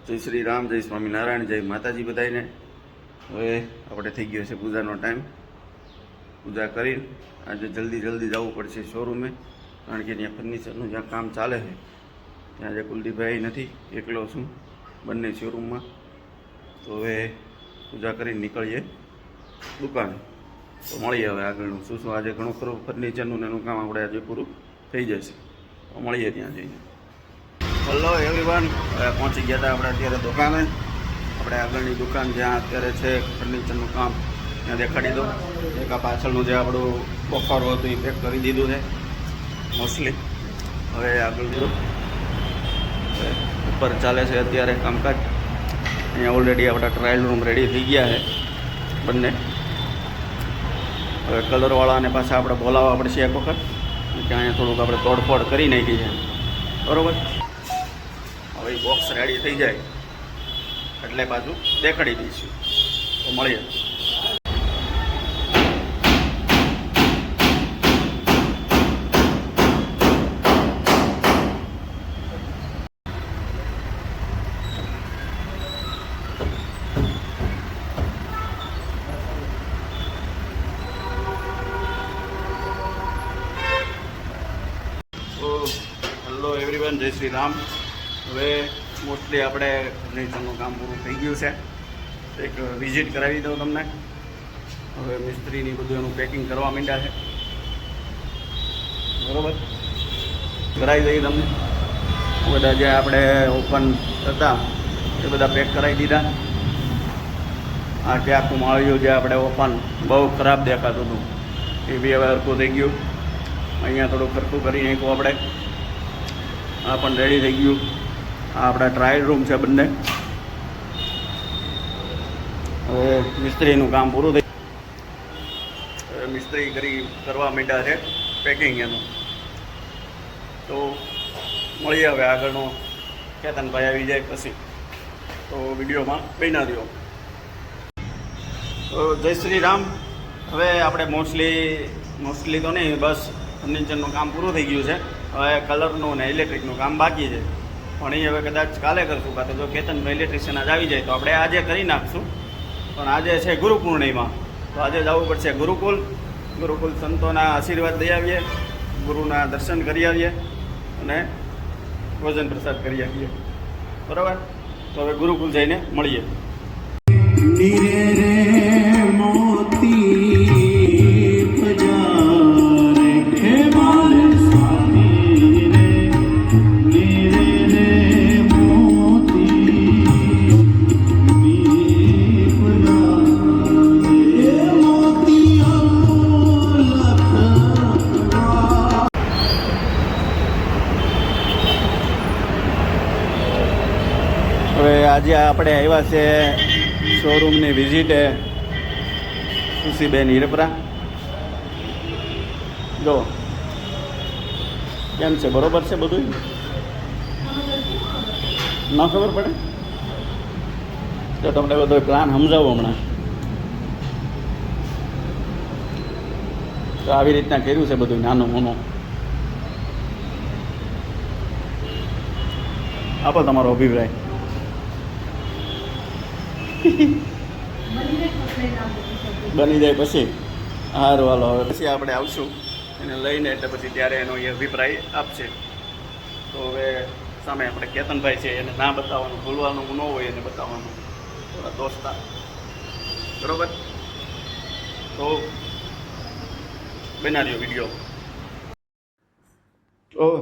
જય શ્રી રામ, જય સ્વામિનારાયણ, જય માતાજી બધાને. હવે આપણે થઈ ગયો છે પૂજાનો ટાઈમ. પૂજા કરીને આજે જલ્દી જવું પડશે શોરૂમે, કારણ કે ત્યાં ફર્નિચરનું જ્યાં કામ ચાલે છે ત્યાં આજે કુલદીપભાઈ નથી, એકલો છું બંને શોરૂમમાં. તો હવે પૂજા કરીને નીકળીએ દુકાને. તો મળીએ હવે આગળનું શું આજે ઘણું ખરું ફર્નિચરનું એનું કામ આપણે આજે પૂરું થઈ જશે. તો મળીએ ત્યાં જઈને. હેલો એવરીવન, પહોંચી ગયા હતા આપણે અત્યારે દુકાને. આપણે આગળની દુકાન જ્યાં અત્યારે છે ફર્નિચરનું કામ ત્યાં દેખાડી દો. એક આ પાછળનું જે આપણું બફારો હતું એ પેક કરી દીધું છે મોસ્ટલી. હવે આગળ ઉપર ચાલે છે અત્યારે કામકાજ. અહીંયા ઓલરેડી આપણા ટ્રાયલ રૂમ રેડી થઈ ગયા છે બંને. હવે કલરવાળાને પાછા આપણે બોલાવવા પડશે એક વખત, કે અહીંયા થોડુંક આપણે તોડફોડ કરી નાખી છે, બરાબર. હવે બોક્સ રેડી થઈ જાય એટલે પાછું દેખાડી દઈશું. તો મળીએ. તો હેલો એવરીવન, જય શ્રી રામ. હવે મોસ્ટલી આપણે ફર્નિચરનું કામ પૂરું થઈ ગયું છે. એક વિઝિટ કરાવી દઉં તમને. હવે મિસ્ત્રીની બધું એનું પેકિંગ કરવા માંડ્યા છે, બરાબર. કરાવી દઈએ તમને. બધા જે આપણે ઓપન હતા એ બધા પેક કરાવી દીધા. આ જે આખું માળિયું જે આપણે ઓપન બહુ ખરાબ દેખાતું હતું એ બી હવે હરખું થઈ ગયું. અહીંયા થોડું ખરખું કરી નાખ્યું આપણે. આ પણ રેડી થઈ ગયું. આ આપણા ટ્રાયલ રૂમ છે બંને. હવે મિસ્ત્રીનું કામ પૂરું થઈ. હવે મિસ્ત્રી કરવા માંડ્યા છે પેકિંગ એનું. તો મળીએ હવે આગળનો. કેતનભાઈ આવી જાય પછી તો વિડીયોમાં બન્યા દો. તો જય શ્રી રામ. હવે આપણે મોસ્ટલી તો નહીં, બસ ફર્નિચરનું કામ પૂરું થઈ ગયું છે. હવે કલરનું ને ઇલેક્ટ્રિકનું કામ બાકી છે, પણ એ હવે કદાચ કાલે કરશું. કાં તો જો કેતનભાઈ ઇલેક્ટ્રિશિયન જ આવી જાય તો આપણે આજે કરી નાખશું. પણ આજે છે ગુરુ પૂર્ણિમા, તો આજે જવું પડશે ગુરુકુલ સંતોના આશીર્વાદ લઈ આવીએ, ગુરુના દર્શન કરી આવીએ અને ભોજન પ્રસાદ કરી આવીએ, બરાબર. તો હવે ગુરુકુલ જઈને મળીએ. હવે આજે આપણે આવ્યા છે શોરૂમની વિઝિટે. સુશીબેન હિરપરા, જો કેમ છે, બરોબર છે બધું? ન ખબર પડે તો તમને બધો પ્લાન સમજાવો હમણાં. તો આવી રીતના કર્યું છે બધું નાનું મોનું. આપો તમારો અભિપ્રાય. બની જાય પછી સારું, હાલો. હવે પછી આપણે આવશું એને લઈને, એટલે પછી ત્યારે એનો એ અભિપ્રાય આપશે. તો હવે સામે આપણે કેતનભાઈ છે, એને ના બતાવવાનું, ભૂલવાનું ન હોય એને બતાવવાનું, થોડા દોસ્તા, બરાબર. તો બનાવ્યો વિડીયો. ઓહ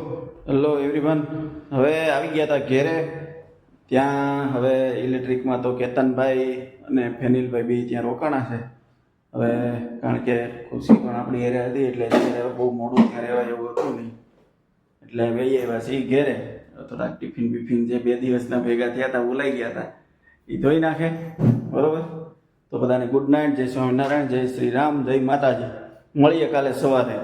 હેલો એવરીવન, હવે આવી ગયા હતા ઘેરે. ત્યાં હવે ઇલેક્ટ્રિકમાં તો કેતનભાઈ અને ફેનિલભાઈ બી ત્યાં રોકાણા છે. હવે કારણ કે ખુશી પણ આપણી ઘરે હતી એટલે અત્યારે બહુ મોડું ત્યાં રહેવા એવું હતું નહીં, એટલે વહી આવ્યા છીએ ઘેરે. થોડાક ટિફિન જે 2 દિવસના ભેગા થયા હતા, ભૂલાઈ ગયા હતા, એ ધોઈ નાખે, બરાબર. તો બધાને ગુડ નાઇટ, જય સ્વામિનારાયણ, જય શ્રી રામ, જય માતાજી. મળીએ કાલે સવારે.